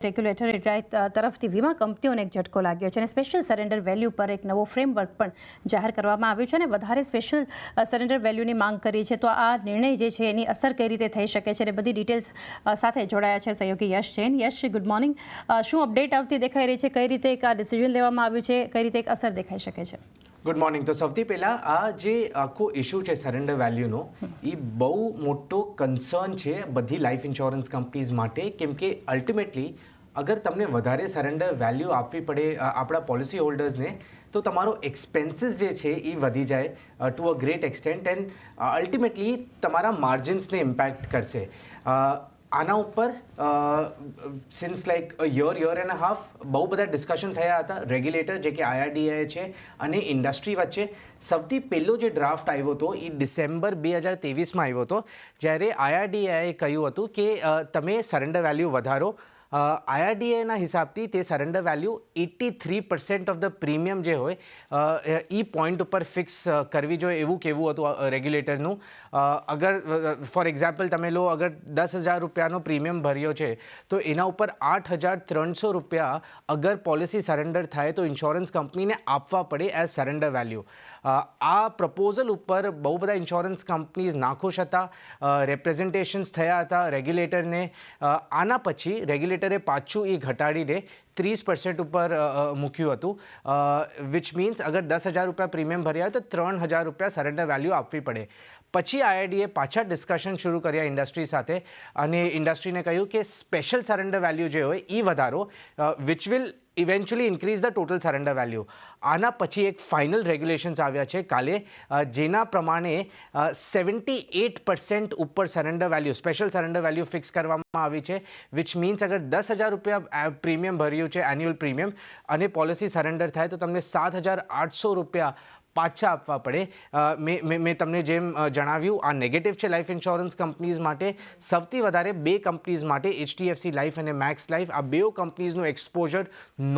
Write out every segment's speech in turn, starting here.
Regulatory તરફથી વીમા કંપનીઓને એક ઝટકો લાગ્યો છે અને સ્પેશિયલ સરેન્ડર વેલ્યુ પર એક નવો ફ્રેમવર્ક પણ જાહેર કરવામાં આવ્યો છે અને વધારે સ્પેશિયલ સરેન્ડર વેલ્યુની માંગ કરી છે. તો આ નિર્ણય જે છે એની અસર કઈ રીતે થઈ શકે છે અને બધી ડિટેલ્સ સાથે જોડાયા છે સહયોગી યશ જૈન. યશ, ગુડ મોર્નિંગ. શું અપડેટ આવતી દેખાઈ રહી છે? કઈ રીતે એક આ ડિસિઝન લેવામાં આવ્યું છે? કઈ રીતે એક અસર દેખાઈ શકે છે? Good morning. તો સૌથી પહેલાં આ જે આખો ઇશ્યુ છે સરેન્ડર વેલ્યુનો, એ બહુ મોટો કન્સર્ન છે બધી લાઈફ ઇન્સ્યોરન્સ કંપનીઝ માટે, કેમ કે અલ્ટિમેટલી અગર તમને વધારે સરેન્ડર વેલ્યુ આપવી પડે આપણા પોલિસી હોલ્ડર્સને, તો તમારો એક્સપેન્સીસ જે છે એ વધી જાય to a great extent and ultimately તમારા માર્જિન્સને ઇમ્પેક્ટ કરશે. આના ઉપર since like year and half બહુ બધા ડિસ્કશન થયા હતા રેગ્યુલેટર જે કે IRDAI છે અને ઇન્ડસ્ટ્રી વચ્ચે. સૌથી પહેલો જે ડ્રાફ્ટ આવ્યો હતો એ ડિસેમ્બર 2023માં આવ્યો હતો, જ્યારે IRDAI કહ્યું હતું કે તમે સરેન્ડર વેલ્યુ વધારો. IRDAIના હિસાબથી તે surrender value 83% of the premium જે હોય એ પોઈન્ટ ઉપર ફિક્સ કરવી જોઈએ એવું કહેવું હતું રેગ્યુલેટરનું. અગર ફોર એક્ઝામ્પલ તમે લો, અગર 10,000 રૂપિયાનો પ્રીમિયમ ભર્યો છે તો એના ઉપર 8,300 રૂપિયા અગર પોલિસી સરેન્ડર થાય તો ઇન્સ્યોરન્સ કંપનીને આપવા પડે એઝ સરેન્ડર વેલ્યુ. આ પ્રપોઝલ ઉપર બહુ બધા ઇન્સ્યોરન્સ કંપનીઝ નાખુશ હતા, રેપ્રેઝન્ટેશન્સ થયા હતા રેગ્યુલેટરને. આના પછી રેગ્યુલેટરે પાછું એ ઘટાડીને 30% ઉપર મૂક્યું હતું, વિચ મીન્સ અગર 10,000 રૂપિયા પ્રીમિયમ ભર્યા તો 3,000 રૂપિયા સરેન્ડર વેલ્યુ આપવી પડે. પછી IRDAI પાછા ડિસ્કશન શરૂ કર્યા ઇન્ડસ્ટ્રી સાથે અને ઇન્ડસ્ટ્રીને કહ્યું કે સ્પેશિયલ સરેન્ડર વેલ્યુ જે હોય એ વધારો, which will eventually increase the total surrender value. આના પછી એક ફાઇનલ રેગ્યુલેશન્સ આવ્યા છે કાલે, જેના પ્રમાણે 78% ઉપર surrender value, special surrender value fix કરવામાં આવી છે, વિચ મીન્સ અગર 10,000 રૂપિયા પ્રીમિયમ ભર્યું છે એન્યુઅલ પ્રીમિયમ અને પોલિસી સરેન્ડર થાય તો તમને 7,800 રૂપિયા પાછા આપવા પડે. મેં તમને જેમ જણાવ્યું, આ નેગેટિવ છે લાઈફ ઇન્સ્યોરન્સ કંપનીઝ માટે. સૌથી વધારે બે કંપનીઝ માટે, HDFC લાઈફ અને મેક્સ લાઈફ, આ બે કંપનીઝનું એક્સપોઝર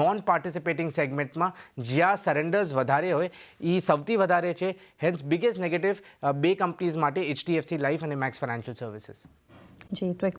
નોન પાર્ટિસિપેટિંગ સેગમેન્ટમાં જ્યાં સરેન્ડર્સ વધારે હોય એ સૌથી વધારે છે. હેન્સ બિગેસ્ટ નેગેટિવ બે કંપનીઝ માટે HDFC લાઈફ અને મેક્સ ફાઇનાન્શિયલ સર્વિસીસ. જી, તો